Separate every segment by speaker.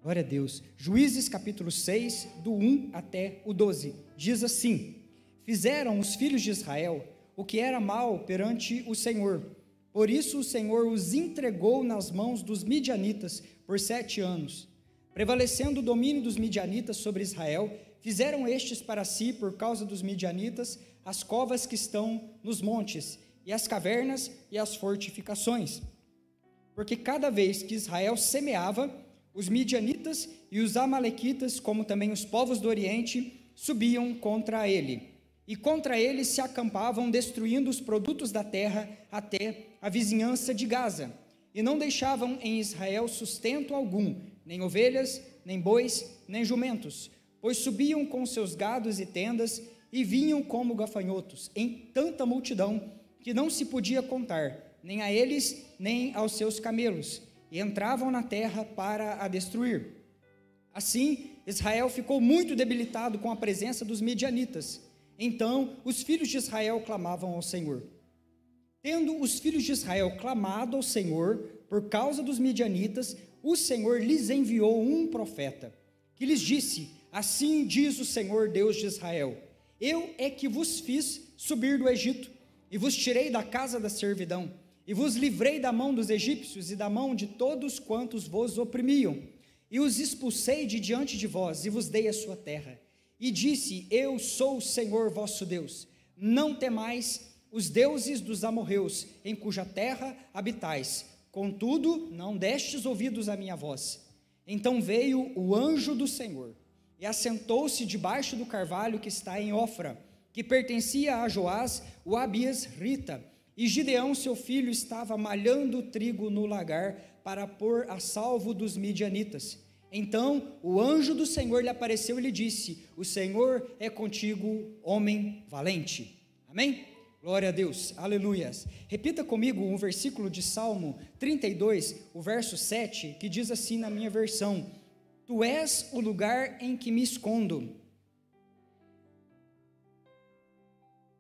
Speaker 1: Glória a Deus. Juízes capítulo 6, do 1 até o 12, diz assim: Fizeram os filhos de Israel o que era mal perante o Senhor. Por isso o Senhor os entregou nas mãos dos midianitas por 7 anos. Prevalecendo o domínio dos midianitas sobre Israel, fizeram estes para si, por causa dos midianitas, as covas que estão nos montes, e as cavernas e as fortificações. Porque cada vez que Israel semeava, os midianitas e os amalequitas, como também os povos do Oriente, subiam contra ele. E contra ele se acampavam, destruindo os produtos da terra até a vizinhança de Gaza. E não deixavam em Israel sustento algum, nem ovelhas, nem bois, nem jumentos, pois subiam com seus gados e tendas e vinham como gafanhotos, em tanta multidão que não se podia contar, nem a eles, nem aos seus camelos, e entravam na terra para a destruir. Assim, Israel ficou muito debilitado com a presença dos midianitas. Então, os filhos de Israel clamavam ao Senhor. Tendo os filhos de Israel clamado ao Senhor por causa dos midianitas, o Senhor lhes enviou um profeta, que lhes disse: Assim diz o Senhor Deus de Israel: Eu é que vos fiz subir do Egito, e vos tirei da casa da servidão, e vos livrei da mão dos egípcios e da mão de todos quantos vos oprimiam, e os expulsei de diante de vós, e vos dei a sua terra. E disse: Eu sou o Senhor vosso Deus. Não temais os deuses dos amorreus, em cuja terra habitais. Contudo, não destes ouvidos à minha voz. Então veio o anjo do Senhor, e assentou-se debaixo do carvalho que está em Ofra, que pertencia a Joás, o Abias-rita. E Gideão, seu filho, estava malhando trigo no lagar para pôr a salvo dos midianitas. Então o anjo do Senhor lhe apareceu e lhe disse: O Senhor é contigo, homem valente. Amém? Glória a Deus, aleluias. Repita comigo um versículo de Salmo 32, o verso 7, que diz assim na minha versão: Tu és o lugar em que me escondo.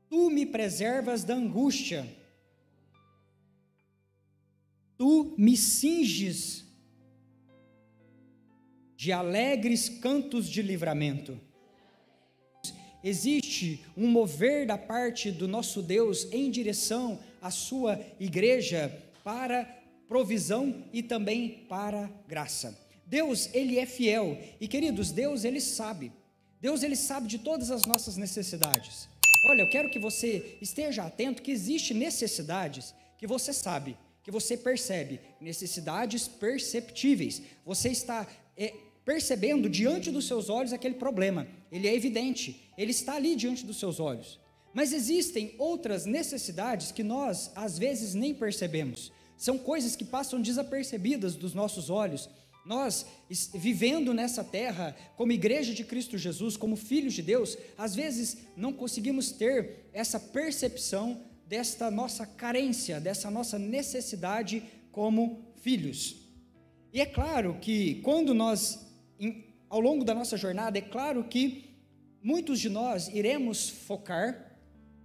Speaker 1: Tu me preservas da angústia. Tu me cinges de alegres cantos de livramento. Existe um mover da parte do nosso Deus em direção à sua igreja para provisão e também para graça. Deus, Ele é fiel e, queridos, Deus, Ele sabe de todas as nossas necessidades. Olha, eu quero que você esteja atento que existem necessidades que você sabe, que você percebe, necessidades perceptíveis. Você está percebendo diante dos seus olhos aquele problema, ele é evidente, ele está ali diante dos seus olhos. Mas existem outras necessidades que nós, às vezes, nem percebemos. São coisas que passam desapercebidas dos nossos olhos. Nós, vivendo nessa terra, como igreja de Cristo Jesus, como filhos de Deus, às vezes não conseguimos ter essa percepção desta nossa carência, dessa nossa necessidade como filhos. E é claro que quando nós, ao longo da nossa jornada, é claro que muitos de nós iremos focar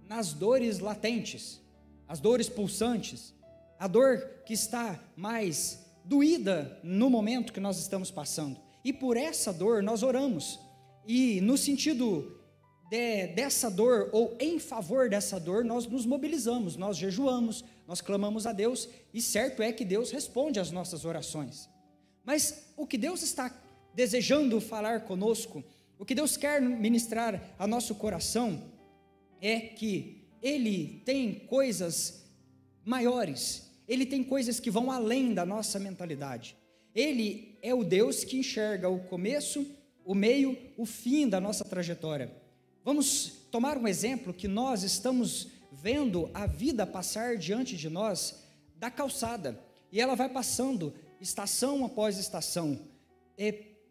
Speaker 1: nas dores latentes, as dores pulsantes, a dor que está mais doída no momento que nós estamos passando. E por essa dor nós oramos. E no sentido dessa dor, ou em favor dessa dor, nós nos mobilizamos, nós jejuamos, nós clamamos a Deus, e certo é que Deus responde às nossas orações. Mas o que Deus está desejando falar conosco, o que Deus quer ministrar a nosso coração, é que Ele tem coisas maiores, Ele tem coisas que vão além da nossa mentalidade. Ele é o Deus que enxerga o começo, o meio, o fim da nossa trajetória. Vamos tomar um exemplo que nós estamos vendo a vida passar diante de nós da calçada, e ela vai passando estação após estação,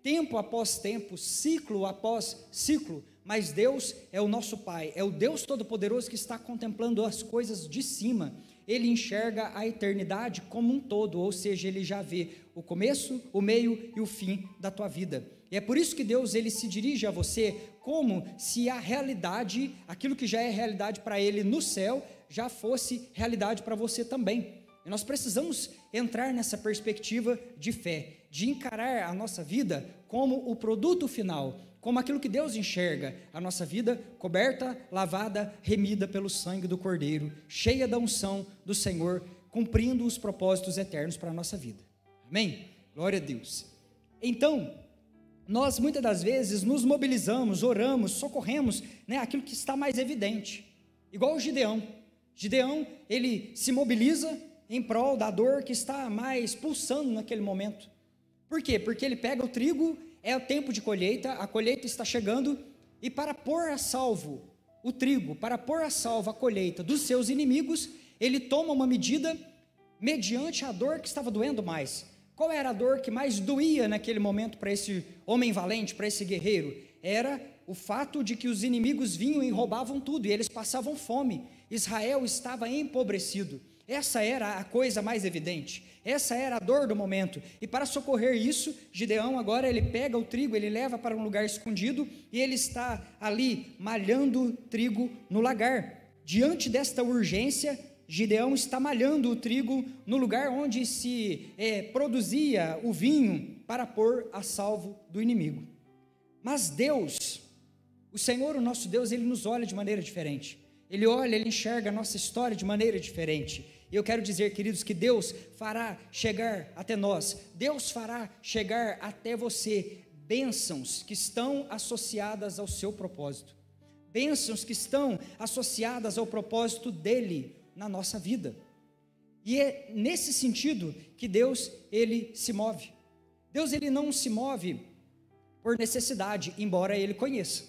Speaker 1: tempo após tempo, ciclo após ciclo, mas Deus é o nosso Pai, é o Deus Todo-Poderoso que está contemplando as coisas de cima. Ele enxerga a eternidade como um todo, ou seja, Ele já vê o começo, o meio e o fim da tua vida. E é por isso que Deus, Ele se dirige a você como se a realidade, aquilo que já é realidade para Ele no céu, já fosse realidade para você também. E nós precisamos entrar nessa perspectiva de fé. de encarar a nossa vida como o produto final, como aquilo que Deus enxerga, a nossa vida coberta, lavada, remida pelo sangue do Cordeiro, cheia da unção do Senhor, cumprindo os propósitos eternos para a nossa vida. Amém? Glória a Deus. Então, nós muitas das vezes nos mobilizamos, oramos, socorremos, né, aquilo que está mais evidente, igual o Gideão. Gideão, ele se mobiliza em prol da dor que está mais pulsando naquele momento. Por quê? Porque ele pega o trigo, é o tempo de colheita, a colheita está chegando, e para pôr a salvo o trigo, para pôr a salvo a colheita dos seus inimigos, ele toma uma medida mediante a dor que estava doendo mais. Qual era a dor que mais doía naquele momento para esse homem valente, para esse guerreiro? Era o fato de que os inimigos vinham e roubavam tudo, e eles passavam fome. Israel estava empobrecido. Essa era a coisa mais evidente, essa era a dor do momento, e para socorrer isso, Gideão agora ele pega o trigo, ele leva para um lugar escondido, e ele está ali malhando trigo no lagar. Diante desta urgência, Gideão está malhando o trigo no lugar onde se produzia o vinho para pôr a salvo do inimigo. Mas Deus, o Senhor, o nosso Deus, Ele nos olha de maneira diferente. Ele olha, Ele enxerga a nossa história de maneira diferente. E eu quero dizer, queridos, que Deus fará chegar até nós, Deus fará chegar até você bênçãos que estão associadas ao seu propósito, bênçãos que estão associadas ao propósito dEle na nossa vida. E é nesse sentido que Deus, Ele se move. Deus, Ele não se move por necessidade, embora Ele conheça.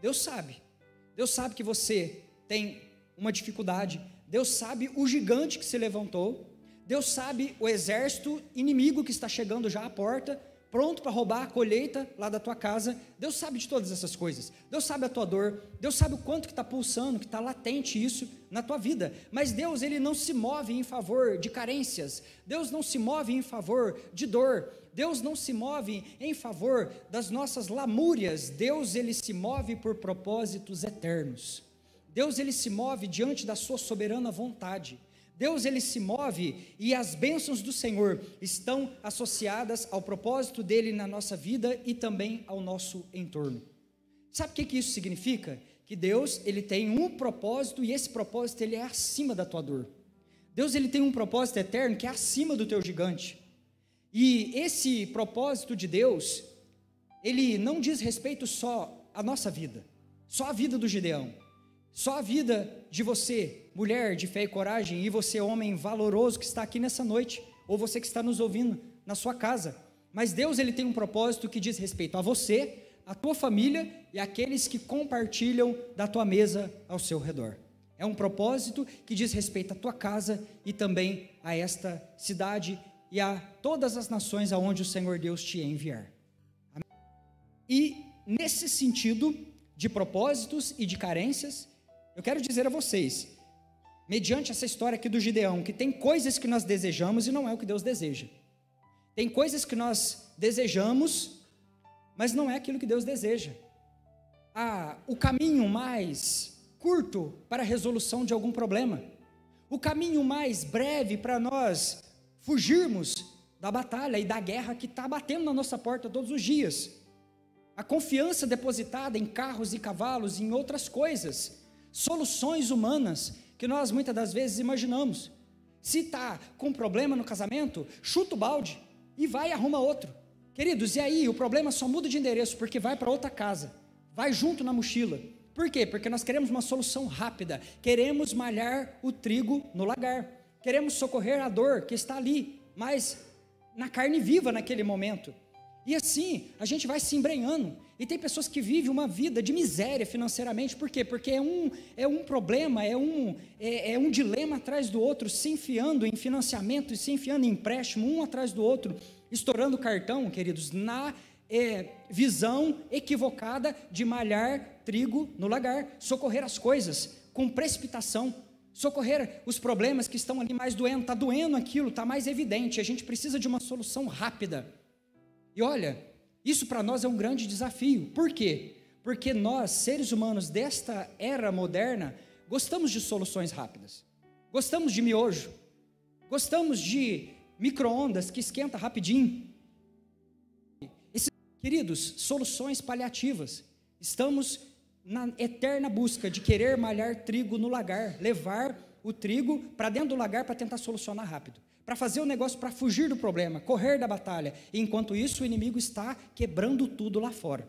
Speaker 1: Deus sabe que você tem uma dificuldade, Deus sabe o gigante que se levantou, Deus sabe o exército inimigo que está chegando já à porta, pronto para roubar a colheita lá da tua casa. Deus sabe de todas essas coisas, Deus sabe a tua dor, Deus sabe o quanto que está pulsando, que está latente isso na tua vida, mas Deus, Ele não se move em favor de carências, Deus não se move em favor de dor, Deus não se move em favor das nossas lamúrias, Deus, Ele se move por propósitos eternos. Deus, Ele se move diante da sua soberana vontade. Deus, Ele se move e as bênçãos do Senhor estão associadas ao propósito dEle na nossa vida e também ao nosso entorno. Sabe o que isso significa? Que Deus, Ele tem um propósito e esse propósito, Ele é acima da tua dor. Deus, Ele tem um propósito eterno que é acima do teu gigante. E esse propósito de Deus, Ele não diz respeito só à nossa vida, só à vida do Gideão. Só a vida de você, mulher de fé e coragem, e você, homem valoroso que está aqui nessa noite, ou você que está nos ouvindo na sua casa. Mas Deus, Ele tem um propósito que diz respeito a você, a tua família e àqueles que compartilham da tua mesa ao seu redor. É um propósito que diz respeito à tua casa e também a esta cidade e a todas as nações aonde o Senhor Deus te enviar. Amém? E nesse sentido de propósitos e de carências, eu quero dizer a vocês, mediante essa história aqui do Gideão, que tem coisas que nós desejamos e não é o que Deus deseja. Tem coisas que nós desejamos, mas não é aquilo que Deus deseja. O caminho mais curto para a resolução de algum problema, o caminho mais breve para nós fugirmos da batalha e da guerra que está batendo na nossa porta todos os dias. A confiança depositada em carros e cavalos e em outras coisas, soluções humanas que nós muitas das vezes imaginamos. Se está com problema no casamento, chuta o balde e vai e arruma outro. Queridos, e aí o problema só muda de endereço porque vai para outra casa, vai junto na mochila. Por quê? Porque nós queremos uma solução rápida, queremos malhar o trigo no lagar, queremos socorrer a dor que está ali, mas na carne viva naquele momento. E assim, a gente vai se embrenhando, e tem pessoas que vivem uma vida de miséria financeiramente. Por quê? Porque é um problema, é um dilema atrás do outro, se enfiando em financiamento e se enfiando em empréstimo, um atrás do outro, estourando cartão, queridos, na visão equivocada de malhar trigo no lagar, socorrer as coisas com precipitação, socorrer os problemas que estão ali mais doendo, está doendo aquilo, está mais evidente, a gente precisa de uma solução rápida. E olha, isso para nós é um grande desafio. Por quê? Porque nós, seres humanos desta era moderna, gostamos de soluções rápidas, gostamos de miojo, gostamos de micro-ondas que esquenta rapidinho, Queridos, soluções paliativas. Estamos na eterna busca de querer malhar trigo no lagar, levar o trigo para dentro do lagar para tentar solucionar rápido, para fazer o negócio, para fugir do problema, correr da batalha. E enquanto isso, o inimigo está quebrando tudo lá fora.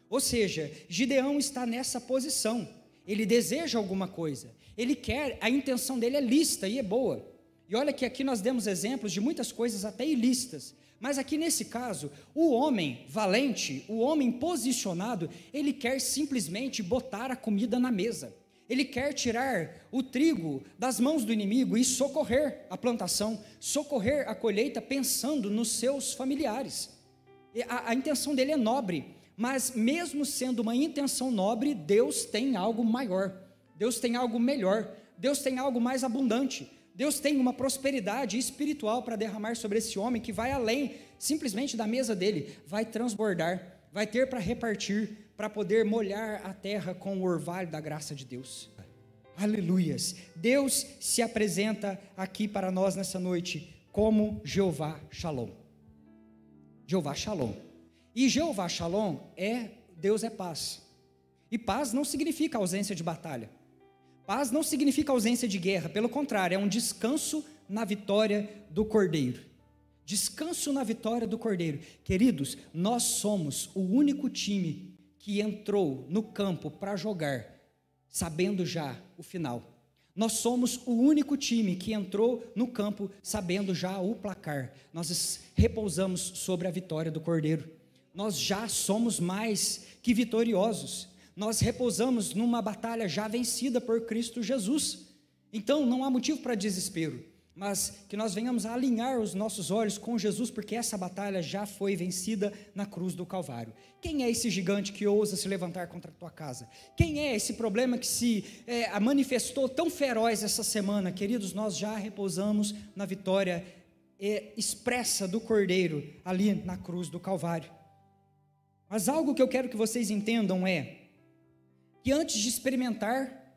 Speaker 1: Ou seja, Gideão está nessa posição. Ele deseja alguma coisa, ele quer, a intenção dele é lícita e é boa. E olha que aqui nós demos exemplos de muitas coisas até ilícitas, mas aqui nesse caso, o homem valente, o homem posicionado, ele quer simplesmente botar a comida na mesa. Ele quer tirar o trigo das mãos do inimigo e socorrer a plantação, socorrer a colheita, pensando nos seus familiares. A intenção dele é nobre, mas mesmo sendo uma intenção nobre, Deus tem algo maior, Deus tem algo melhor, Deus tem algo mais abundante. Deus tem uma prosperidade espiritual para derramar sobre esse homem que vai além simplesmente da mesa dele, vai transbordar, vai ter para repartir, para poder molhar a terra com o orvalho da graça de Deus. Aleluias! Deus se apresenta aqui para nós nessa noite como Jeová Shalom. Jeová Shalom. E Jeová Shalom Deus é paz. E paz não significa ausência de batalha. Paz não significa ausência de guerra, pelo contrário, é um descanso na vitória do Cordeiro. Descanso na vitória do Cordeiro. Queridos, nós somos o único time que entrou no campo para jogar, sabendo já o final. Nós somos o único time que entrou no campo, sabendo já o placar. Nós repousamos sobre a vitória do Cordeiro. Nós já somos mais que vitoriosos. Nós repousamos numa batalha já vencida por Cristo Jesus. Então não há motivo para desespero, mas que nós venhamos a alinhar os nossos olhos com Jesus, porque essa batalha já foi vencida na cruz do Calvário. Quem é esse gigante que ousa se levantar contra a tua casa? Quem é esse problema que se manifestou tão feroz essa semana? Queridos, nós já repousamos na vitória expressa do Cordeiro ali na cruz do Calvário. Mas algo que eu quero que vocês entendam é que antes de experimentar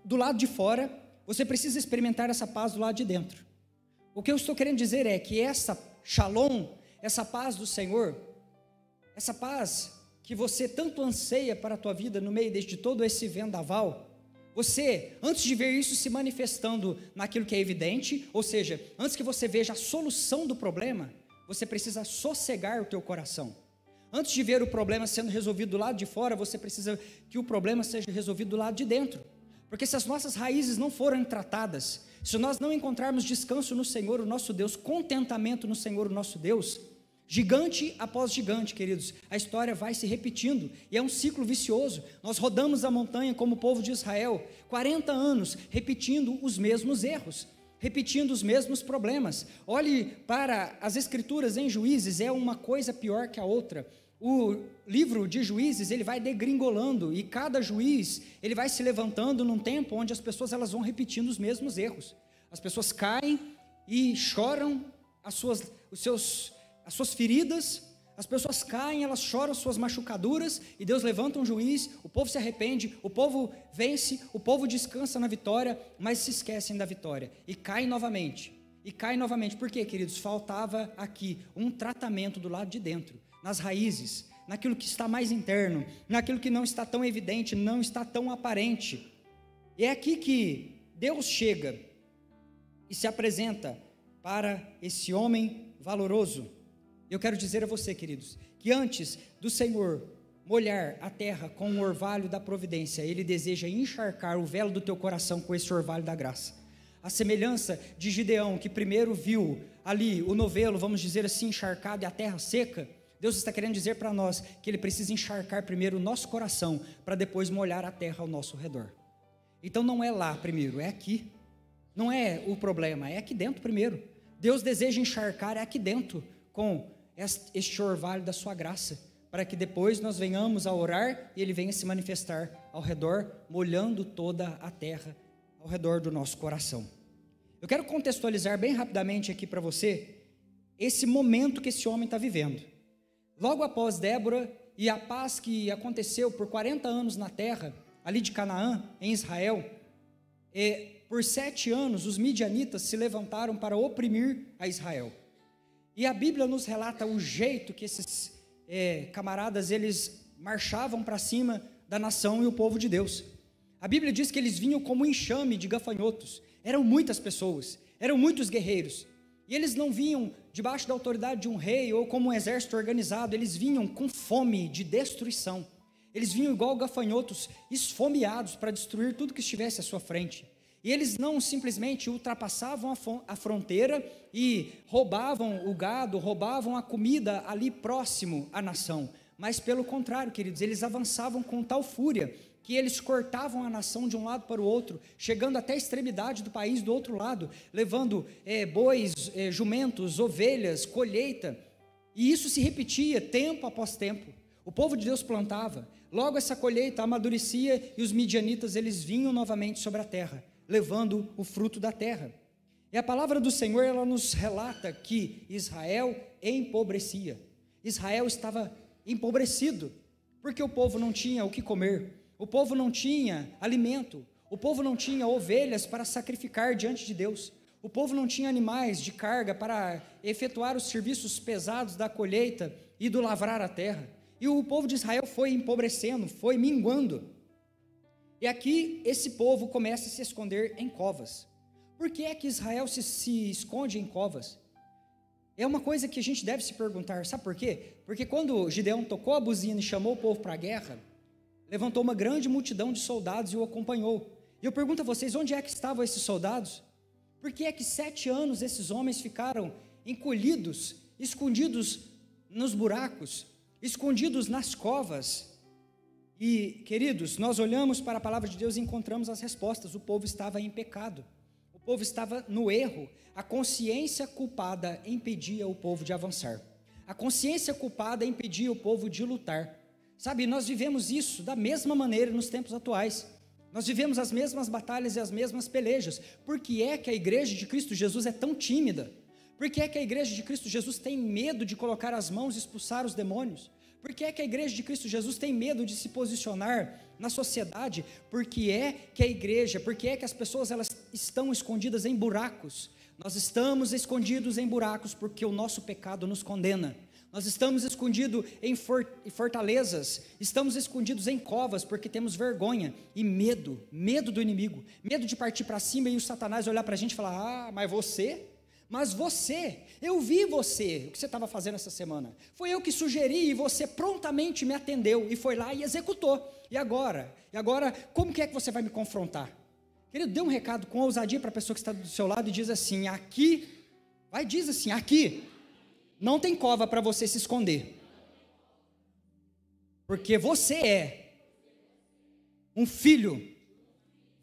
Speaker 1: do lado de fora, você precisa experimentar essa paz do lado de dentro. O que eu estou querendo dizer é que essa shalom, essa paz do Senhor, essa paz que você tanto anseia para a tua vida no meio de todo esse vendaval, você, antes de ver isso se manifestando naquilo que é evidente, ou seja, antes que você veja a solução do problema, você precisa sossegar o teu coração. Antes de ver o problema sendo resolvido do lado de fora, você precisa que o problema seja resolvido do lado de dentro. Porque se as nossas raízes não forem tratadas, se nós não encontrarmos descanso no Senhor, o nosso Deus, contentamento no Senhor, o nosso Deus, gigante após gigante, queridos, a história vai se repetindo, e é um ciclo vicioso. Nós rodamos a montanha como o povo de Israel, 40 anos, repetindo os mesmos erros, repetindo os mesmos problemas. Olhe para as escrituras em Juízes, é uma coisa pior que a outra. O livro de Juízes, ele vai degringolando, e cada juiz, ele vai se levantando num tempo onde as pessoas elas vão repetindo os mesmos erros. As pessoas caem e choram as suas feridas, as pessoas caem, elas choram as suas machucaduras, e Deus levanta um juiz, o povo se arrepende, o povo vence, o povo descansa na vitória, mas se esquecem da vitória, e caem novamente, por quê, queridos? Faltava aqui um tratamento do lado de dentro, nas raízes, naquilo que está mais interno, naquilo que não está tão evidente, não está tão aparente. E é aqui que Deus chega e se apresenta para esse homem valoroso. Eu quero dizer a você, queridos, que antes do Senhor molhar a terra com o orvalho da providência, Ele deseja encharcar o velo do teu coração com esse orvalho da graça. A semelhança de Gideão, que primeiro viu ali o novelo, vamos dizer assim, encharcado e a terra seca, Deus está querendo dizer para nós que Ele precisa encharcar primeiro o nosso coração, para depois molhar a terra ao nosso redor. Então não é lá primeiro, é aqui. Não é o problema, é aqui dentro primeiro. Deus deseja encharcar aqui dentro com este orvalho da sua graça, para que depois nós venhamos a orar e Ele venha se manifestar ao redor, molhando toda a terra ao redor do nosso coração. Eu quero contextualizar bem rapidamente aqui para você esse momento que esse homem está vivendo. Logo após Débora e a paz que aconteceu por 40 anos na terra, ali de Canaã, em Israel, por 7 anos os midianitas se levantaram para oprimir a Israel. E a Bíblia nos relata o jeito que esses camaradas, eles marchavam para cima da nação e o povo de Deus. A Bíblia diz que eles vinham como um enxame de gafanhotos. Eram muitas pessoas, eram muitos guerreiros. E eles não vinham debaixo da autoridade de um rei ou como um exército organizado, eles vinham com fome de destruição. Eles vinham igual gafanhotos, esfomeados para destruir tudo que estivesse à sua frente. E eles não simplesmente ultrapassavam a fronteira e roubavam o gado, roubavam a comida ali próximo à nação. Mas pelo contrário, queridos, eles avançavam com tal fúria que eles cortavam a nação de um lado para o outro, chegando até a extremidade do país do outro lado, levando bois, jumentos, ovelhas, colheita. E isso se repetia tempo após tempo. O povo de Deus plantava, logo essa colheita amadurecia e os midianitas eles vinham novamente sobre a terra, levando o fruto da terra. E a palavra do Senhor, ela nos relata que Israel empobrecia. Israel estava empobrecido, porque o povo não tinha o que comer, o povo não tinha alimento, o povo não tinha ovelhas para sacrificar diante de Deus, o povo não tinha animais de carga para efetuar os serviços pesados da colheita e do lavrar a terra. E o povo de Israel foi empobrecendo, foi minguando. E aqui esse povo começa a se esconder em covas. Por que é que Israel se esconde em covas? É uma coisa que a gente deve se perguntar, sabe por quê? Porque quando Gideão tocou a buzina e chamou o povo para a guerra, levantou uma grande multidão de soldados e o acompanhou. E eu pergunto a vocês, onde é que estavam esses soldados? Por que é que 7 anos esses homens ficaram encolhidos, escondidos nos buracos, escondidos nas covas? E, queridos, nós olhamos para a palavra de Deus e encontramos as respostas. O povo estava em pecado, o povo estava no erro, a consciência culpada impedia o povo de avançar, a consciência culpada impedia o povo de lutar. Sabe, nós vivemos isso da mesma maneira nos tempos atuais, nós vivemos as mesmas batalhas e as mesmas pelejas. Por que é que a igreja de Cristo Jesus é tão tímida? Por que é que a igreja de Cristo Jesus tem medo de colocar as mãos e expulsar os demônios? Por que é que a igreja de Cristo Jesus tem medo de se posicionar na sociedade? Porque é que as pessoas elas estão escondidas em buracos. Nós estamos escondidos em buracos porque o nosso pecado nos condena. Nós estamos escondidos em fortalezas, estamos escondidos em covas porque temos vergonha e medo do inimigo, medo de partir para cima e o Satanás olhar para a gente e falar: mas você, eu vi você, o que você estava fazendo essa semana, foi eu que sugeri e você prontamente me atendeu e foi lá e executou, e agora, como que é que você vai me confrontar? Querido, dê um recado com ousadia para a pessoa que está do seu lado e diz assim: aqui não tem cova para você se esconder, porque você é um filho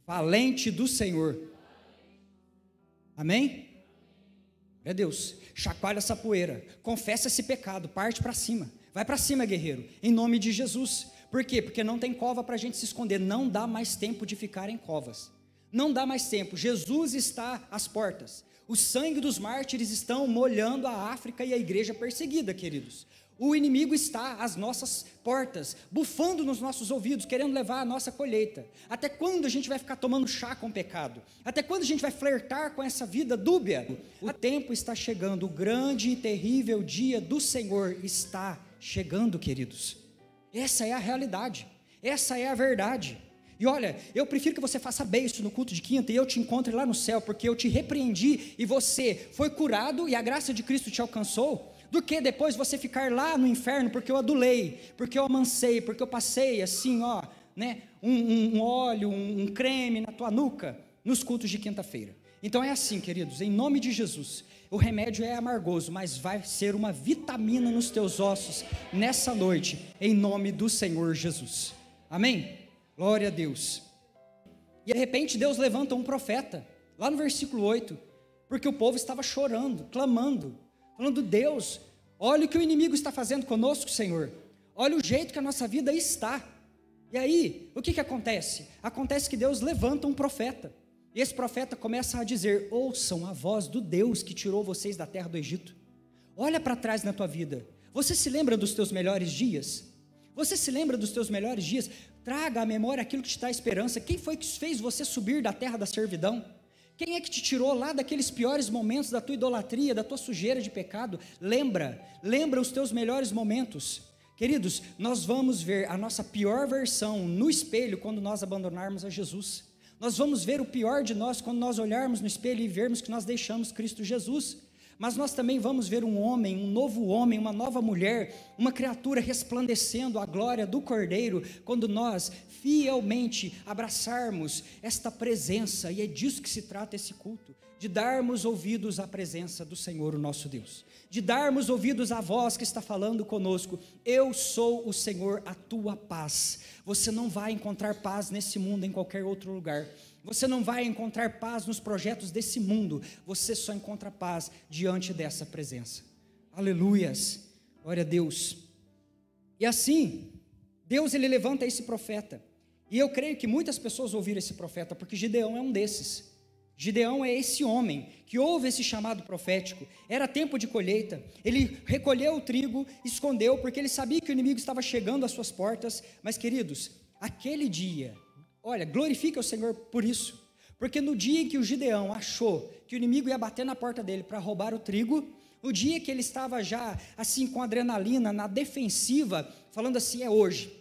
Speaker 1: valente do Senhor. Amém? É Deus, chacoalha essa poeira, confessa esse pecado, parte para cima, vai para cima, guerreiro, em nome de Jesus. Por quê? Porque não tem cova para a gente se esconder, não dá mais tempo de ficar em covas, não dá mais tempo. Jesus está às portas, o sangue dos mártires estão molhando a África e a igreja perseguida, queridos. O inimigo está às nossas portas, bufando nos nossos ouvidos, querendo levar a nossa colheita. Até quando a gente vai ficar tomando chá com o pecado? Até quando a gente vai flertar com essa vida dúbia? O tempo está chegando, o grande e terrível dia do Senhor está chegando, queridos. Essa é a realidade, essa é a verdade. E olha, eu prefiro que você faça beijo no culto de quinta e eu te encontre lá no céu, porque eu te repreendi e você foi curado e a graça de Cristo te alcançou, do que depois você ficar lá no inferno porque eu adulei, porque eu amancei, porque eu passei assim, um óleo, um creme na tua nuca, nos cultos de quinta-feira. Então é assim, queridos, em nome de Jesus, o remédio é amargoso, mas vai ser uma vitamina nos teus ossos, nessa noite, em nome do Senhor Jesus, amém? Glória a Deus. E de repente Deus levanta um profeta, lá no versículo 8, porque o povo estava chorando, clamando, falando: Deus, olha o que o inimigo está fazendo conosco, Senhor, olha o jeito que a nossa vida está. E aí, o que acontece? Acontece que Deus levanta um profeta, e esse profeta começa a dizer: ouçam a voz do Deus que tirou vocês da terra do Egito. Olha para trás na tua vida, você se lembra dos teus melhores dias? Você se lembra dos teus melhores dias? Traga à memória aquilo que te dá esperança. Quem foi que fez você subir da terra da servidão? Quem é que te tirou lá daqueles piores momentos da tua idolatria, da tua sujeira de pecado? Lembra os teus melhores momentos. Queridos, nós vamos ver a nossa pior versão no espelho quando nós abandonarmos a Jesus. Nós vamos ver o pior de nós quando nós olharmos no espelho e vermos que nós deixamos Cristo Jesus. Mas nós também vamos ver um homem, um novo homem, uma nova mulher, uma criatura resplandecendo a glória do Cordeiro, quando nós fielmente abraçarmos esta presença, e é disso que se trata esse culto, de darmos ouvidos à presença do Senhor, o nosso Deus, de darmos ouvidos à voz que está falando conosco. Eu sou o Senhor, a tua paz. Você não vai encontrar paz nesse mundo, em qualquer outro lugar. Você não vai encontrar paz nos projetos desse mundo, você só encontra paz diante dessa presença. Aleluias, glória a Deus. E assim, Deus ele levanta esse profeta, e eu creio que muitas pessoas ouviram esse profeta, porque Gideão é um desses. Gideão é esse homem que ouve esse chamado profético. Era tempo de colheita, ele recolheu o trigo, escondeu, porque ele sabia que o inimigo estava chegando às suas portas. Mas queridos, aquele dia, olha, glorifique o Senhor por isso, porque no dia em que o Gideão achou que o inimigo ia bater na porta dele para roubar o trigo, o dia que ele estava já assim com adrenalina, na defensiva, falando assim, é hoje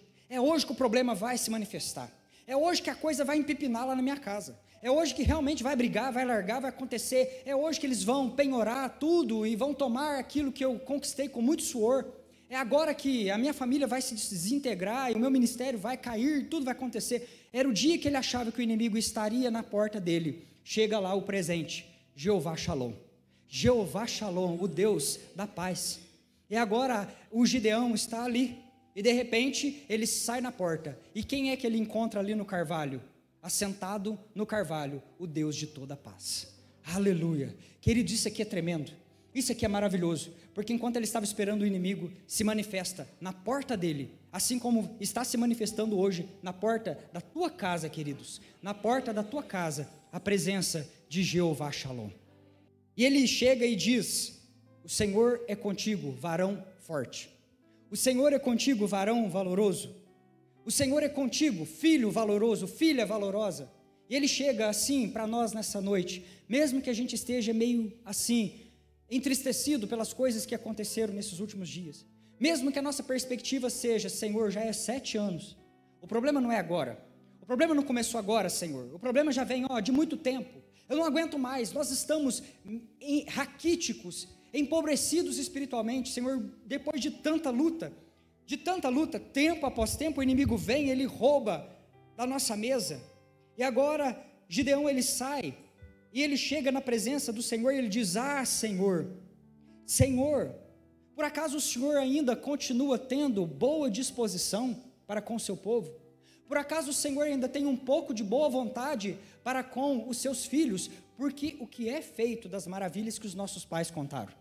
Speaker 1: que o problema vai se manifestar, é hoje que a coisa vai empipinar lá na minha casa, é hoje que realmente vai brigar, vai largar, vai acontecer, é hoje que eles vão penhorar tudo e vão tomar aquilo que eu conquistei com muito suor, é agora que a minha família vai se desintegrar e o meu ministério vai cair, tudo vai acontecer. Era o dia que ele achava que o inimigo estaria na porta dele. Chega lá o presente, Jeová Shalom, o Deus da paz. E agora o Gideão está ali, e de repente ele sai na porta, e quem é que ele encontra ali no carvalho? Assentado no carvalho, o Deus de toda a paz. Aleluia, querido, isso aqui é tremendo, isso aqui é maravilhoso, porque enquanto ele estava esperando, o inimigo se manifesta na porta dele, assim como está se manifestando hoje na porta da tua casa, queridos, na porta da tua casa, a presença de Jeová Shalom. E ele chega e diz, o Senhor é contigo, varão forte, o Senhor é contigo, varão valoroso, o Senhor é contigo, filho valoroso, filha valorosa. E ele chega assim para nós nessa noite, mesmo que a gente esteja meio assim, entristecido pelas coisas que aconteceram nesses últimos dias, mesmo que a nossa perspectiva seja, Senhor, já é 7 anos, o problema não é agora, o problema não começou agora, Senhor, o problema já vem de muito tempo, eu não aguento mais, nós estamos raquíticos, empobrecidos espiritualmente, Senhor, depois de tanta luta, tempo após tempo, o inimigo vem, ele rouba da nossa mesa, e agora Gideão ele sai, e ele chega na presença do Senhor, e ele diz, Senhor, por acaso o Senhor ainda continua tendo boa disposição para com o seu povo? Por acaso o Senhor ainda tem um pouco de boa vontade para com os seus filhos? Porque o que é feito das maravilhas que os nossos pais contaram?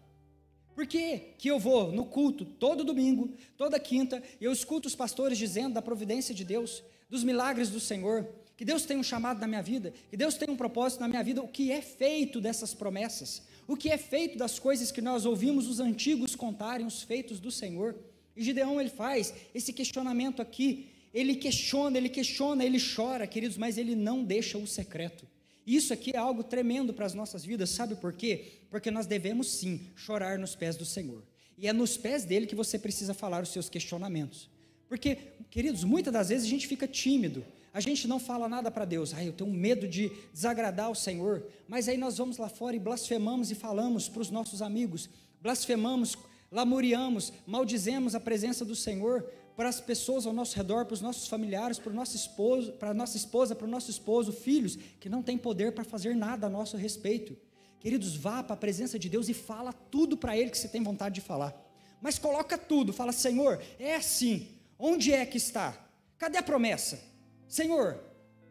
Speaker 1: Por que eu vou no culto todo domingo, toda quinta, e eu escuto os pastores dizendo da providência de Deus, dos milagres do Senhor, que Deus tem um chamado na minha vida, que Deus tem um propósito na minha vida? O que é feito dessas promessas? O que é feito das coisas que nós ouvimos os antigos contarem, os feitos do Senhor? E Gideão ele faz esse questionamento aqui, ele questiona, ele chora, queridos, mas ele não deixa o secreto. Isso aqui é algo tremendo para as nossas vidas, sabe por quê? Porque nós devemos sim chorar nos pés do Senhor, e é nos pés dele que você precisa falar os seus questionamentos, porque, queridos, muitas das vezes a gente fica tímido, a gente não fala nada para Deus, eu tenho medo de desagradar o Senhor, mas aí nós vamos lá fora e blasfemamos e falamos para os nossos amigos, blasfemamos, lamuriamos, maldizemos a presença do Senhor, para as pessoas ao nosso redor, para os nossos familiares, para o nosso esposo, para a nossa esposa, para o nosso esposo, filhos, que não têm poder para fazer nada a nosso respeito. Queridos, vá para a presença de Deus e fala tudo para Ele que você tem vontade de falar, mas coloca tudo, fala, Senhor, é assim, onde é que está? Cadê a promessa? Senhor,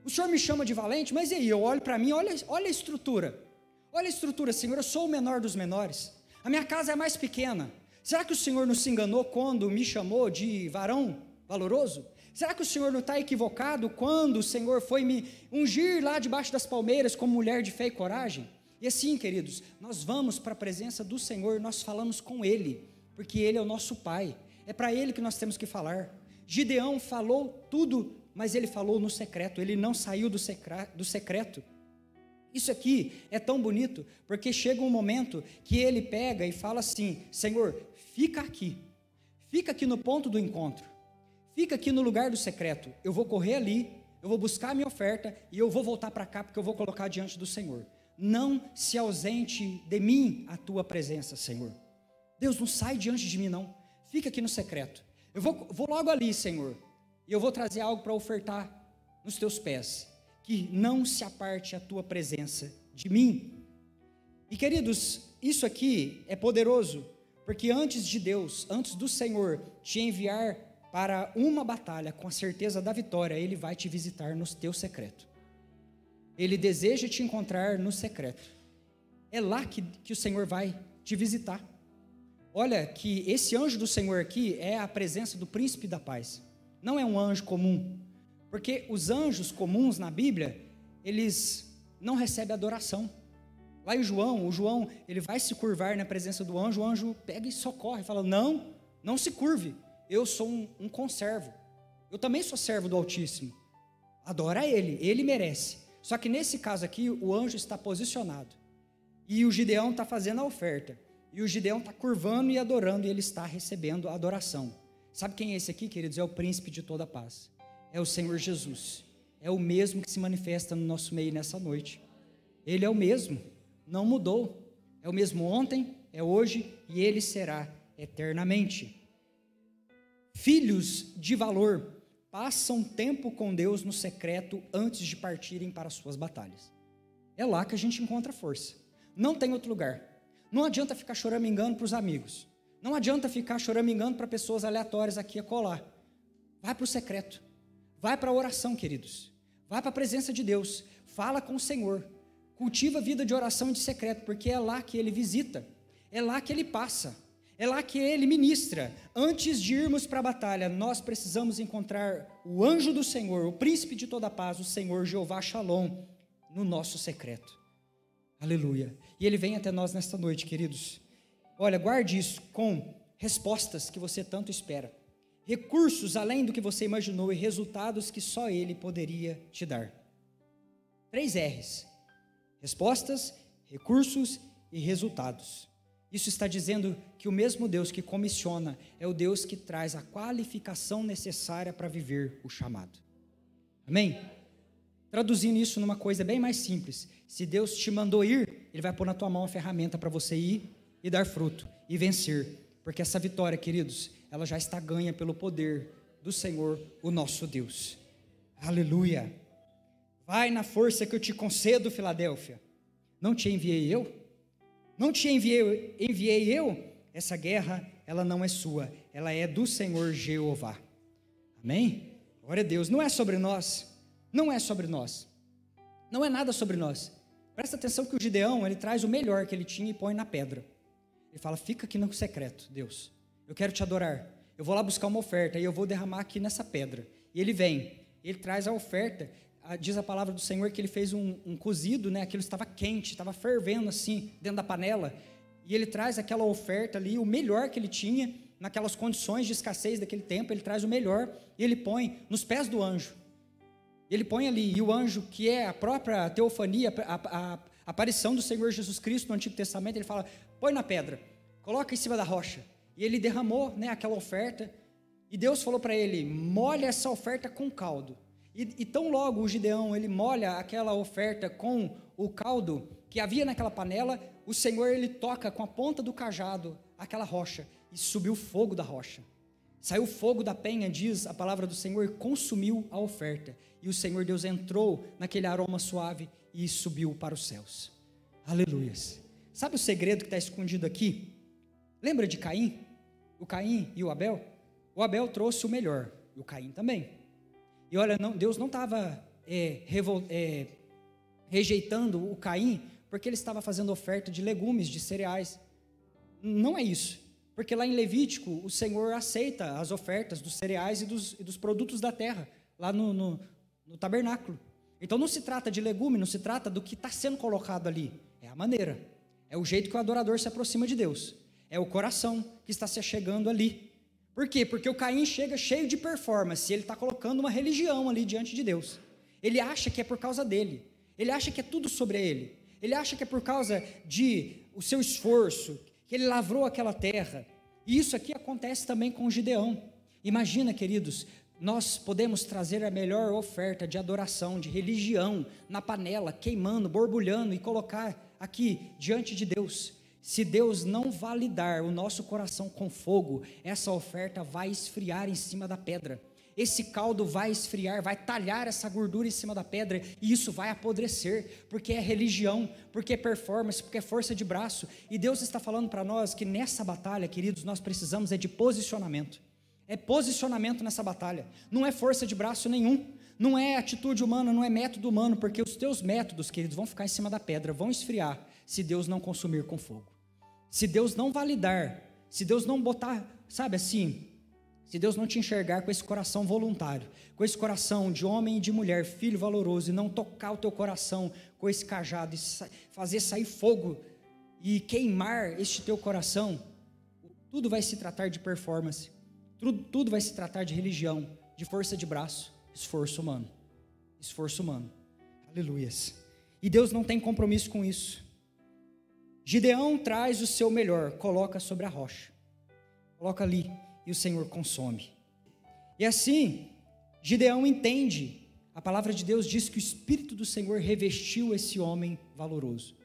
Speaker 1: o Senhor me chama de valente, mas e aí, eu olho para mim, olha a estrutura, Senhor, eu sou o menor dos menores, a minha casa é mais pequena. Será que o Senhor não se enganou quando me chamou de varão valoroso? Será que o Senhor não está equivocado quando o Senhor foi me ungir lá debaixo das palmeiras como mulher de fé e coragem? E assim, queridos, nós vamos para a presença do Senhor, nós falamos com Ele, porque Ele é o nosso Pai, é para Ele que nós temos que falar. Gideão falou tudo, mas ele falou no secreto, ele não saiu do secreto. Isso aqui é tão bonito, porque chega um momento que ele pega e fala assim, Senhor, fica aqui no ponto do encontro, fica aqui no lugar do secreto, eu vou correr ali, eu vou buscar a minha oferta e eu vou voltar para cá porque eu vou colocar diante do Senhor. Não se ausente de mim a tua presença, Senhor. Deus, não sai diante de mim não, fica aqui no secreto. Eu vou logo ali, Senhor, e eu vou trazer algo para ofertar nos teus pés, que não se aparte a tua presença de mim. E queridos, isso aqui é poderoso, porque antes de Deus, antes do Senhor te enviar para uma batalha com a certeza da vitória, Ele vai te visitar no teu secreto. Ele deseja te encontrar no secreto. É lá que o Senhor vai te visitar. Olha que esse anjo do Senhor aqui é a presença do príncipe da paz. Não é um anjo comum. Porque os anjos comuns na Bíblia, eles não recebem adoração. Lá em João, o João, ele vai se curvar na presença do anjo, o anjo pega e socorre, fala, não se curve, eu sou um conservo. Eu também sou servo do Altíssimo. Adora ele merece. Só que nesse caso aqui, o anjo está posicionado. E o Gideão está fazendo a oferta. E o Gideão está curvando e adorando, e ele está recebendo a adoração. Sabe quem é esse aqui, queridos? É o príncipe de toda a paz. É o Senhor Jesus. É o mesmo que se manifesta no nosso meio nessa noite. Ele é o mesmo, não mudou. É o mesmo ontem, é hoje e ele será eternamente. Filhos de valor passam tempo com Deus no secreto antes de partirem para as suas batalhas. É lá que a gente encontra força. Não tem outro lugar. Não adianta ficar choramingando para os amigos. Não adianta ficar choramingando para pessoas aleatórias aqui e acolá. Vai para o secreto. Vai para a oração, queridos. Vai para a presença de Deus. Fala com o Senhor. Cultiva a vida de oração e de secreto, porque é lá que Ele visita. É lá que Ele passa. É lá que Ele ministra. Antes de irmos para a batalha, nós precisamos encontrar o anjo do Senhor, o príncipe de toda a paz, o Senhor Jeová Shalom, no nosso secreto. Aleluia. E Ele vem até nós nesta noite, queridos. Olha, guarde isso com respostas que você tanto espera. Recursos além do que você imaginou e resultados que só Ele poderia te dar. 3 R's. Respostas, recursos e resultados. Isso está dizendo que o mesmo Deus que comissiona é o Deus que traz a qualificação necessária para viver o chamado. Amém? Traduzindo isso numa coisa bem mais simples. Se Deus te mandou ir, Ele vai pôr na tua mão a ferramenta para você ir e dar fruto e vencer. Porque essa vitória, queridos, ela já está ganha pelo poder do Senhor, o nosso Deus. Aleluia. Vai na força que eu te concedo, Filadélfia. Não te enviei eu? Não te enviei eu? Essa guerra, ela não é sua, ela é do Senhor Jeová. Amém? Glória a Deus. Não é sobre nós. Não é sobre nós. Não é nada sobre nós. Presta atenção que o Gideão, ele traz o melhor que ele tinha e põe na pedra. Ele fala, fica aqui no secreto, Deus. Eu quero te adorar. Eu vou lá buscar uma oferta e eu vou derramar aqui nessa pedra. E ele vem, ele traz a oferta. Diz a palavra do Senhor que ele fez um cozido, né? Aquilo estava quente, estava fervendo assim, dentro da panela. E ele traz aquela oferta ali, o melhor que ele tinha, naquelas condições de escassez daquele tempo, ele traz o melhor e ele põe nos pés do anjo. Ele põe ali, e o anjo, que é a própria teofania, a aparição do Senhor Jesus Cristo no Antigo Testamento, ele fala, põe na pedra, coloca em cima da rocha. E ele derramou, né, aquela oferta, e Deus falou para ele, molha essa oferta com caldo. E tão logo o Gideão, ele molha aquela oferta com o caldo que havia naquela panela, o Senhor, ele toca com a ponta do cajado aquela rocha, e subiu fogo da rocha. Saiu fogo da penha, diz a palavra do Senhor, e consumiu a oferta. E o Senhor Deus entrou naquele aroma suave e subiu para os céus. Aleluias. Sabe o segredo que está escondido aqui? Lembra de Caim? O Caim e o Abel? O Abel trouxe o melhor, e o Caim também. E olha, Deus não estava rejeitando o Caim, porque ele estava fazendo oferta de legumes, de cereais. Não é isso. Porque lá em Levítico, o Senhor aceita as ofertas dos cereais e dos produtos da terra, lá no tabernáculo. Então não se trata de legume, não se trata do que está sendo colocado ali. É a maneira, é o jeito que o adorador se aproxima de Deus. É o coração que está se achegando ali. Por quê? Porque o Caim chega cheio de performance, ele está colocando uma religião ali diante de Deus. Ele acha que é por causa dele, ele acha que é tudo sobre ele, ele acha que é por causa de o seu esforço, que ele lavrou aquela terra, E isso aqui acontece também com Gideão. Imagina, queridos, nós podemos trazer a melhor oferta de adoração, de religião, na panela, queimando, borbulhando e colocar aqui diante de Deus. Se Deus não validar o nosso coração com fogo, essa oferta vai esfriar em cima da pedra. Esse caldo vai esfriar, vai talhar essa gordura em cima da pedra, e isso vai apodrecer, porque é religião, porque é performance, porque é força de braço. E Deus está falando para nós que nessa batalha, queridos, nós precisamos de posicionamento. É posicionamento nessa batalha, não é força de braço nenhum, não é atitude humana, não é método humano, porque os teus métodos, queridos, vão ficar em cima da pedra, vão esfriar, se Deus não consumir com fogo. Se Deus não validar, se Deus não botar, sabe assim, se Deus não te enxergar com esse coração voluntário, com esse coração de homem e de mulher, filho valoroso, e não tocar o teu coração com esse cajado, e fazer sair fogo, e queimar este teu coração, tudo vai se tratar de performance, tudo vai se tratar de religião, de força de braço, esforço humano, aleluias, e Deus não tem compromisso com isso. Gideão traz o seu melhor, coloca sobre a rocha, coloca ali, e o Senhor consome. E assim, Gideão entende, a palavra de Deus diz que o Espírito do Senhor revestiu esse homem valoroso.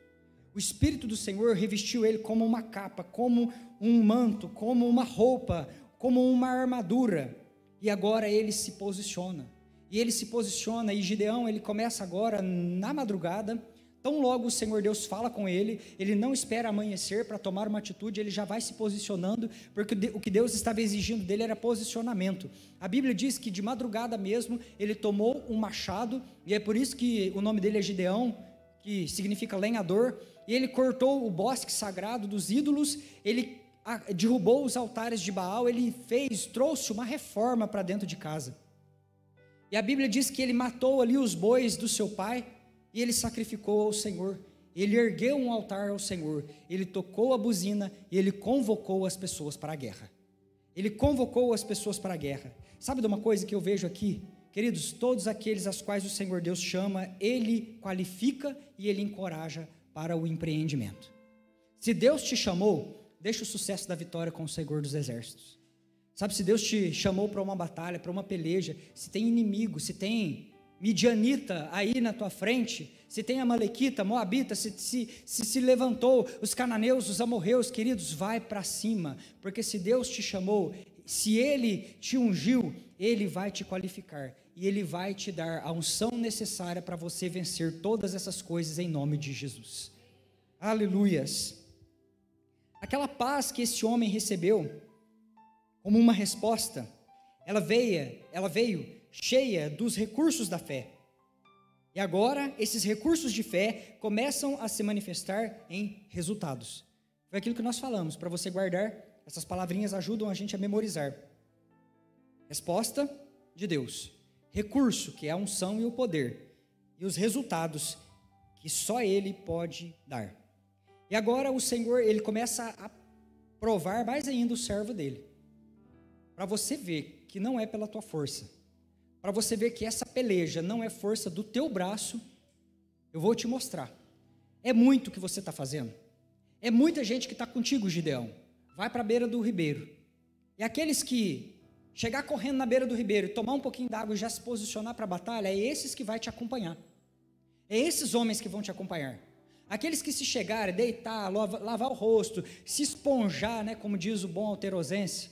Speaker 1: O Espírito do Senhor revestiu ele como uma capa, como um manto, como uma roupa, como uma armadura. E agora ele se posiciona. E Gideão, ele começa agora na madrugada. Tão logo o Senhor Deus fala com ele, ele não espera amanhecer para tomar uma atitude, ele já vai se posicionando, porque o que Deus estava exigindo dele era posicionamento. A Bíblia diz que de madrugada mesmo, ele tomou um machado, e é por isso que o nome dele é Gideão, que significa lenhador, e ele cortou o bosque sagrado dos ídolos, ele derrubou os altares de Baal, ele trouxe uma reforma para dentro de casa. E a Bíblia diz que ele matou ali os bois do seu pai, e ele sacrificou ao Senhor, ele ergueu um altar ao Senhor, ele tocou a buzina, e ele convocou as pessoas para a guerra. Sabe de uma coisa que eu vejo aqui? Queridos, todos aqueles aos quais o Senhor Deus chama, ele qualifica e ele encoraja para o empreendimento. Se Deus te chamou, deixa o sucesso da vitória com o Senhor dos Exércitos. Sabe, se Deus te chamou para uma batalha, para uma peleja, se tem inimigo, se tem midianita aí na tua frente, se tem amalequita, moabita, se levantou, os cananeus, os amorreus, queridos, vai para cima, porque se Deus te chamou, se Ele te ungiu, Ele vai te qualificar, e Ele vai te dar a unção necessária para você vencer todas essas coisas em nome de Jesus. Aleluias. Aquela paz que esse homem recebeu, como uma resposta, ela veio cheia dos recursos da fé. E agora, esses recursos de fé começam a se manifestar em resultados. Foi aquilo que nós falamos, para você guardar, essas palavrinhas ajudam a gente a memorizar. Resposta de Deus. Recurso, que é a unção e o poder. E os resultados, que só Ele pode dar. E agora o Senhor, Ele começa a provar mais ainda o servo dele. Para você ver que não é pela tua força. Para você ver que essa peleja não é força do teu braço, eu vou te mostrar. É muito o que você está fazendo. É muita gente que está contigo, Gideão. Vai para a beira do ribeiro. E aqueles que chegar correndo na beira do ribeiro, tomar um pouquinho d'água e já se posicionar para a batalha, é esses que vai te acompanhar. É esses homens que vão te acompanhar. Aqueles que se chegarem, deitar, lavar o rosto, se esponjar, né, como diz o bom alterosense,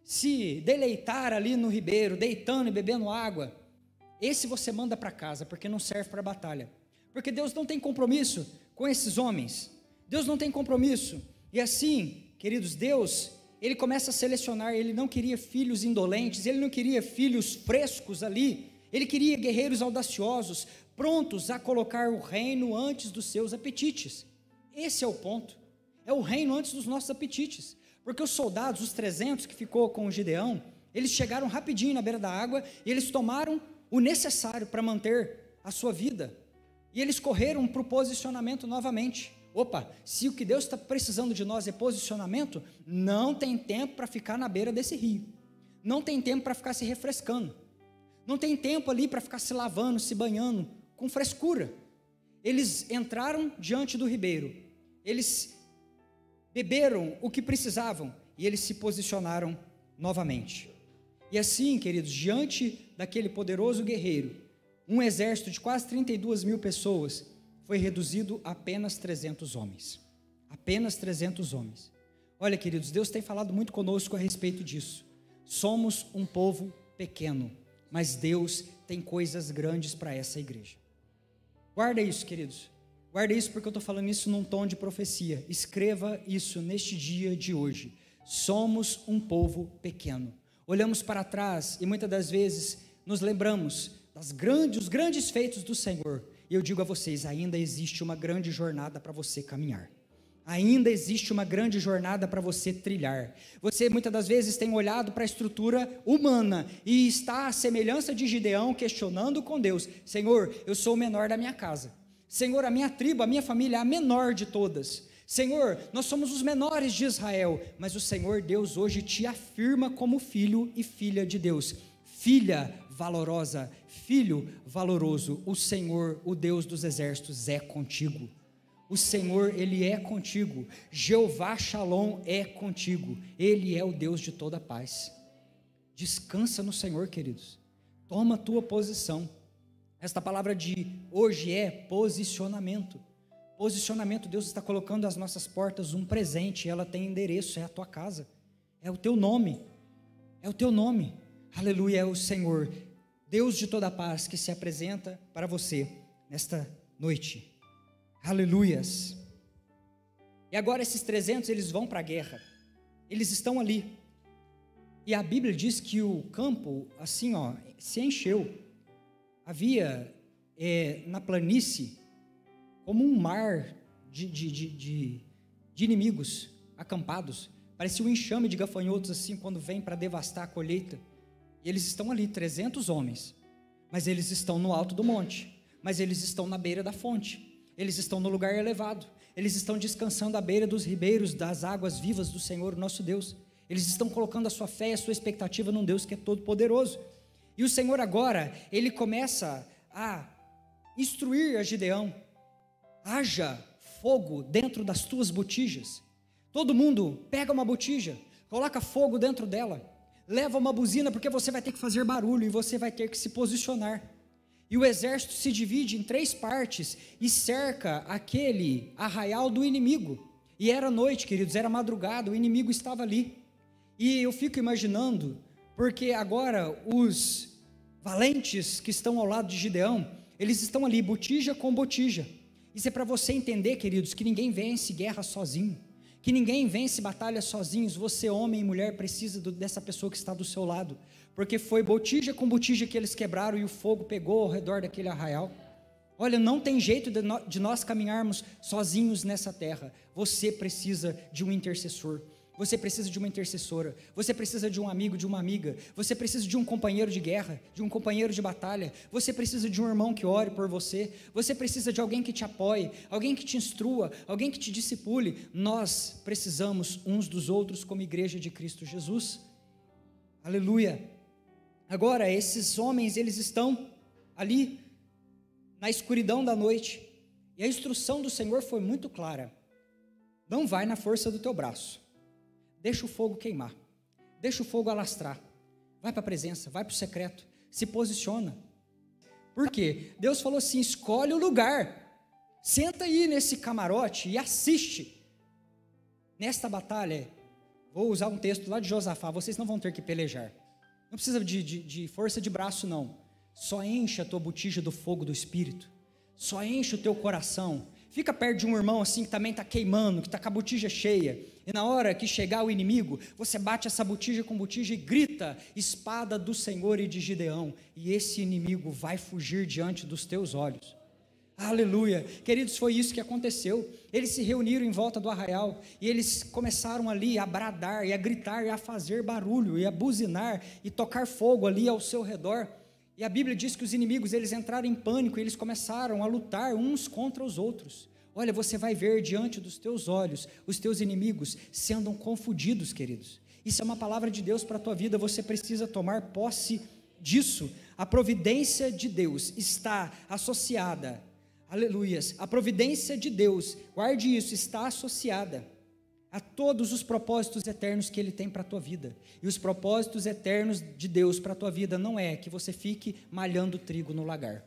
Speaker 1: se deleitar ali no ribeiro, deitando e bebendo água, esse você manda para casa, porque não serve para a batalha, porque Deus não tem compromisso com esses homens, Deus não tem compromisso, e assim, queridos, Deus, Ele começa a selecionar, Ele não queria filhos indolentes, Ele não queria filhos frescos ali, Ele queria guerreiros audaciosos, prontos a colocar o reino antes dos seus apetites. Esse é o ponto, é o reino antes dos nossos apetites. Porque os soldados, os 300 que ficou com o Gideão, eles chegaram rapidinho na beira da água e eles tomaram o necessário para manter a sua vida. E eles correram para o posicionamento novamente. Opa, se o que Deus está precisando de nós é posicionamento, não tem tempo para ficar na beira desse rio. Não tem tempo para ficar se refrescando. Não tem tempo ali para ficar se lavando, se banhando com frescura. Eles entraram diante do ribeiro. Eles beberam o que precisavam, e eles se posicionaram novamente. E assim, queridos, diante daquele poderoso guerreiro, um exército de quase 32 mil pessoas foi reduzido a apenas 300 homens. Apenas 300 homens. Olha, queridos, Deus tem falado muito conosco a respeito disso. Somos um povo pequeno, mas Deus tem coisas grandes para essa igreja. Guarda isso, queridos. Guarda isso, porque eu estou falando isso num tom de profecia. Escreva isso neste dia de hoje. Somos um povo pequeno. Olhamos para trás e muitas das vezes nos lembramos dos grandes feitos do Senhor. E eu digo a vocês, ainda existe uma grande jornada para você caminhar. Ainda existe uma grande jornada para você trilhar. Você muitas das vezes tem olhado para a estrutura humana e está à semelhança de Gideão, questionando com Deus: Senhor, eu sou o menor da minha casa. Senhor, a minha tribo, a minha família é a menor de todas. Senhor, nós somos os menores de Israel. Mas o Senhor Deus hoje te afirma como filho e filha de Deus. Filha valorosa, filho valoroso. O Senhor, o Deus dos exércitos, é contigo. O Senhor, Ele é contigo. Jeová Shalom é contigo. Ele é o Deus de toda paz. Descansa no Senhor, queridos. Toma a tua posição. Esta palavra de hoje é posicionamento. Posicionamento, Deus está colocando às nossas portas um presente. Ela tem endereço, é a tua casa. É o teu nome. É o teu nome. Aleluia, é o Senhor, Deus de toda paz, que se apresenta para você nesta noite. Aleluias. E agora esses 300, eles vão para a guerra. Eles estão ali. E a Bíblia diz que o campo, assim, se encheu. Havia na planície como um mar de inimigos acampados. Parecia um enxame de gafanhotos assim, quando vem para devastar a colheita. E eles estão ali, 300 homens. Mas eles estão no alto do monte. Mas eles estão na beira da fonte. Eles estão no lugar elevado. Eles estão descansando à beira dos ribeiros, das águas vivas do Senhor, nosso Deus. Eles estão colocando a sua fé e a sua expectativa num Deus que é todo poderoso. E o Senhor agora, Ele começa a instruir a Gideão: haja fogo dentro das tuas botijas. Todo mundo pega uma botija, coloca fogo dentro dela, leva uma buzina, porque você vai ter que fazer barulho e você vai ter que se posicionar. E o exército se divide em 3 partes e cerca aquele arraial do inimigo. E era noite, queridos, era madrugada, o inimigo estava ali. E eu fico imaginando, porque agora os valentes que estão ao lado de Gideão, eles estão ali, botija com botija. Isso é para você entender, queridos, que ninguém vence guerra sozinho, que ninguém vence batalha sozinhos. Você, homem e mulher, precisa dessa pessoa que está do seu lado, porque foi botija com botija que eles quebraram e o fogo pegou ao redor daquele arraial. Olha, não tem jeito de nós caminharmos sozinhos nessa terra. Você precisa de um intercessor. Você precisa de uma intercessora, você precisa de um amigo, de uma amiga, você precisa de um companheiro de guerra, de um companheiro de batalha, você precisa de um irmão que ore por você, você precisa de alguém que te apoie, alguém que te instrua, alguém que te discipule. Nós precisamos uns dos outros como igreja de Cristo Jesus. Aleluia. Agora, esses homens, eles estão ali na escuridão da noite, e a instrução do Senhor foi muito clara: não vai na força do teu braço. Deixa o fogo queimar, deixa o fogo alastrar, vai para a presença, vai para o secreto, se posiciona. Por quê? Deus falou assim: escolhe o lugar, senta aí nesse camarote e assiste. Nesta batalha, vou usar um texto lá de Josafá, vocês não vão ter que pelejar, não precisa de força de braço não, só enche a tua botija do fogo do Espírito, só enche o teu coração. Fica perto de um irmão assim que também está queimando, que está com a botija cheia. E na hora que chegar o inimigo, você bate essa botija com botija e grita: espada do Senhor e de Gideão. E esse inimigo vai fugir diante dos teus olhos. Aleluia. Queridos, foi isso que aconteceu. Eles se reuniram em volta do arraial e eles começaram ali a bradar e a gritar e a fazer barulho e a buzinar e tocar fogo ali ao seu redor. E a Bíblia diz que os inimigos, eles entraram em pânico e eles começaram a lutar uns contra os outros. Olha, você vai ver diante dos teus olhos os teus inimigos sendo confundidos, queridos. Isso é uma palavra de Deus para a tua vida, você precisa tomar posse disso. A providência de Deus está associada, aleluias, a providência de Deus, guarde isso, está associada a todos os propósitos eternos que Ele tem para a tua vida. E os propósitos eternos de Deus para a tua vida não é que você fique malhando trigo no lagar.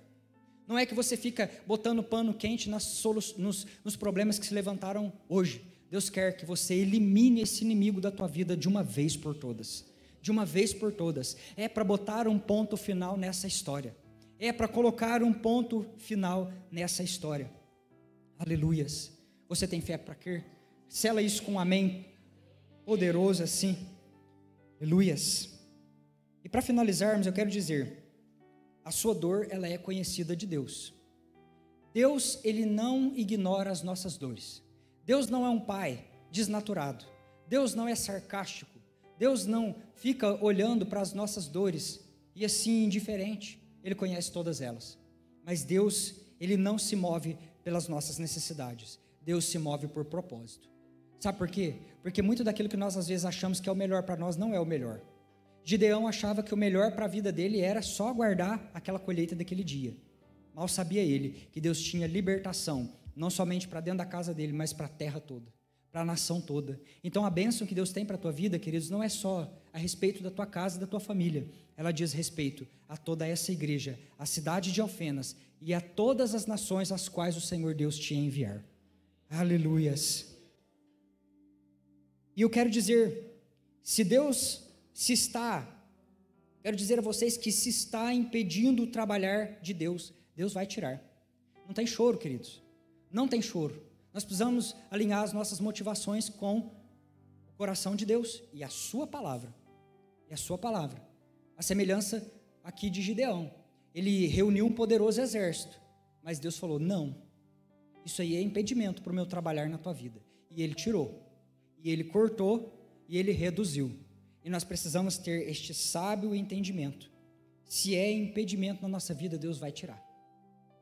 Speaker 1: Não é que você fica botando pano quente nos problemas que se levantaram hoje. Deus quer que você elimine esse inimigo da tua vida de uma vez por todas. De uma vez por todas. É para botar um ponto final nessa história. É para colocar um ponto final nessa história. Aleluias. Você tem fé para crer? Sela isso com um amém poderoso assim. Aleluias. E para finalizarmos, eu quero dizer, a sua dor, ela é conhecida de Deus. Deus, Ele não ignora as nossas dores. Deus não é um pai desnaturado. Deus não é sarcástico. Deus não fica olhando para as nossas dores e assim indiferente. Ele conhece todas elas. Mas Deus, Ele não se move pelas nossas necessidades. Deus se move por propósito. Sabe por quê? Porque muito daquilo que nós às vezes achamos que é o melhor para nós não é o melhor. Gideão achava que o melhor para a vida dele era só aguardar aquela colheita daquele dia. Mal sabia ele que Deus tinha libertação, não somente para dentro da casa dele, mas para a terra toda, para a nação toda. Então a bênção que Deus tem para a tua vida, queridos, não é só a respeito da tua casa e da tua família. Ela diz respeito a toda essa igreja, a cidade de Alfenas e a todas as nações às quais o Senhor Deus te enviar. Aleluias. E eu quero dizer, quero dizer a vocês que se está impedindo o trabalhar de Deus, Deus vai tirar. Não tem choro, queridos. Não tem choro. Nós precisamos alinhar as nossas motivações com o coração de Deus e a sua palavra. E a sua palavra. A semelhança aqui de Gideão. Ele reuniu um poderoso exército, mas Deus falou, não, isso aí é impedimento para o meu trabalhar na tua vida. E Ele tirou. E Ele cortou e Ele reduziu. E nós precisamos ter este sábio entendimento. Se é impedimento na nossa vida, Deus vai tirar.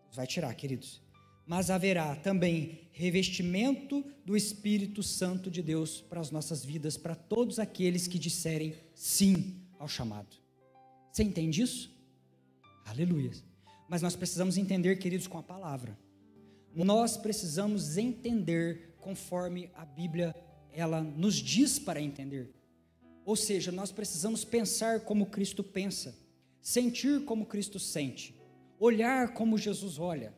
Speaker 1: Deus vai tirar, queridos. Mas haverá também revestimento do Espírito Santo de Deus para as nossas vidas, para todos aqueles que disserem sim ao chamado. Você entende isso? Aleluia. Mas nós precisamos entender, queridos, com a palavra. Nós precisamos entender conforme a Bíblia ela nos diz para entender. Ou seja, nós precisamos pensar como Cristo pensa, sentir como Cristo sente, olhar como Jesus olha,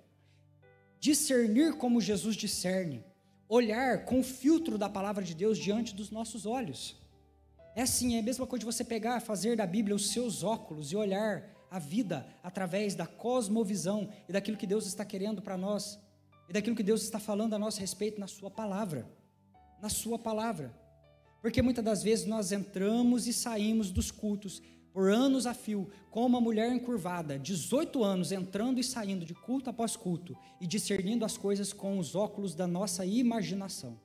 Speaker 1: discernir como Jesus discerne, olhar com o filtro da palavra de Deus diante dos nossos olhos. É assim, é a mesma coisa de você pegar, fazer da Bíblia os seus óculos e olhar a vida através da cosmovisão e daquilo que Deus está querendo para nós, e daquilo que Deus está falando a nosso respeito na sua palavra. Na sua palavra. Porque muitas das vezes nós entramos e saímos dos cultos por anos a fio, como uma mulher encurvada, 18 anos entrando e saindo de culto após culto e discernindo as coisas com os óculos da nossa imaginação.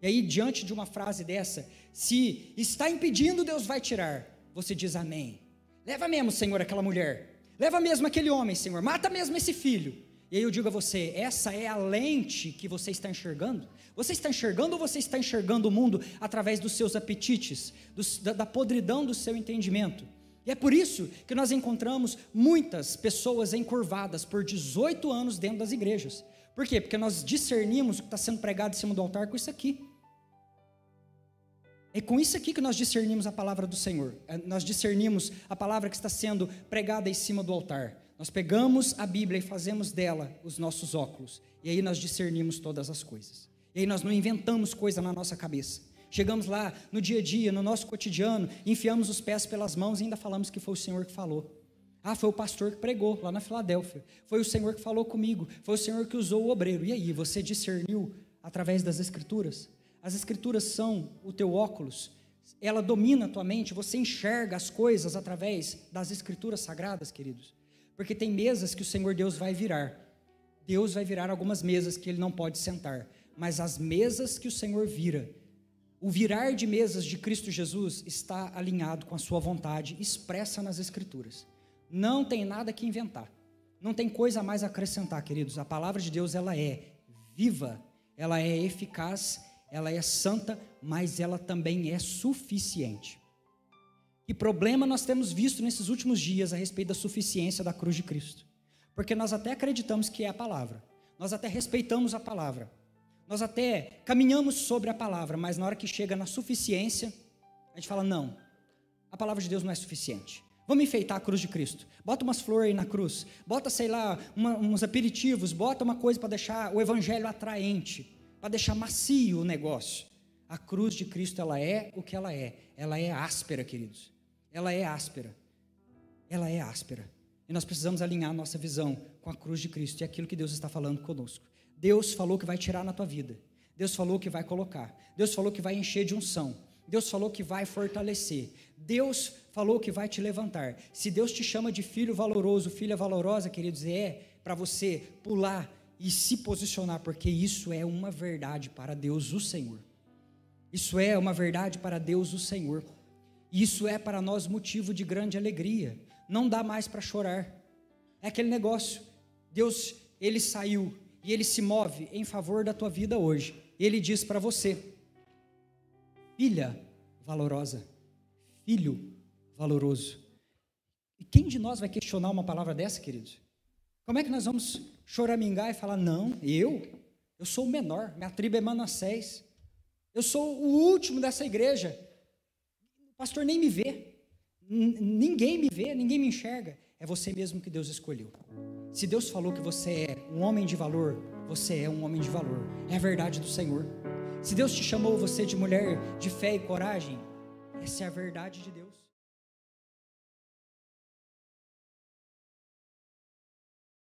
Speaker 1: E aí, diante de uma frase dessa, se está impedindo, Deus vai tirar. Você diz amém. Leva mesmo, Senhor, aquela mulher. Leva mesmo aquele homem, Senhor. Mata mesmo esse filho. E aí eu digo a você, essa é a lente que você está enxergando? Você está enxergando ou você está enxergando o mundo através dos seus apetites, da podridão do seu entendimento? E é por isso que nós encontramos muitas pessoas encurvadas por 18 anos dentro das igrejas. Por quê? Porque nós discernimos o que está sendo pregado em cima do altar com isso aqui. É com isso aqui que nós discernimos a palavra do Senhor. Nós discernimos a palavra que está sendo pregada em cima do altar. Nós pegamos a Bíblia e fazemos dela os nossos óculos. E aí nós discernimos todas as coisas. E aí nós não inventamos coisa na nossa cabeça. Chegamos lá no dia a dia, no nosso cotidiano, enfiamos os pés pelas mãos e ainda falamos que foi o Senhor que falou. Ah, foi o pastor que pregou lá na Filadélfia. Foi o Senhor que falou comigo. Foi o Senhor que usou o obreiro. E aí, você discerniu através das Escrituras? As Escrituras são o teu óculos. Ela domina a tua mente. Você enxerga as coisas através das Escrituras sagradas, queridos. Porque tem mesas que o Senhor Deus vai virar. Deus vai virar algumas mesas que Ele não pode sentar. Mas as mesas que o Senhor vira, o virar de mesas de Cristo Jesus está alinhado com a sua vontade expressa nas Escrituras. Não tem nada que inventar. Não tem coisa a mais a acrescentar, queridos. A palavra de Deus, ela é viva, ela é eficaz, ela é santa, mas ela também é suficiente. Que problema nós temos visto nesses últimos dias a respeito da suficiência da cruz de Cristo? Porque nós até acreditamos que é a palavra. Nós até respeitamos a palavra. Nós até caminhamos sobre a palavra, mas na hora que chega na suficiência, a gente fala, não, a palavra de Deus não é suficiente. Vamos enfeitar a cruz de Cristo. Bota umas flores aí na cruz. Bota, sei lá, uns aperitivos. Bota uma coisa para deixar o evangelho atraente, para deixar macio o negócio. A cruz de Cristo, ela é o que ela é. Ela é áspera, queridos. Ela é áspera. Ela é áspera. E nós precisamos alinhar a nossa visão com a cruz de Cristo e aquilo que Deus está falando conosco. Deus falou que vai tirar na tua vida. Deus falou que vai colocar. Deus falou que vai encher de unção. Deus falou que vai fortalecer. Deus falou que vai te levantar. Se Deus te chama de filho valoroso, filha valorosa, queridos, é para você pular e se posicionar, porque isso é uma verdade para Deus o Senhor. Isso é uma verdade para Deus o Senhor. Isso é para nós motivo de grande alegria. Não dá mais para chorar. É aquele negócio. Deus, Ele saiu e Ele se move em favor da tua vida hoje. Ele diz para você, filha valorosa, filho valoroso. E quem de nós vai questionar uma palavra dessa, queridos? Como é que nós vamos choramingar e falar, não, eu sou o menor, minha tribo é Manassés, eu sou o último dessa igreja, o pastor nem me vê, ninguém me vê, ninguém me enxerga. É você mesmo que Deus escolheu. Se Deus falou que você é um homem de valor, você é um homem de valor, é a verdade do Senhor. Se Deus te chamou você de mulher de fé e coragem, essa é a verdade de Deus.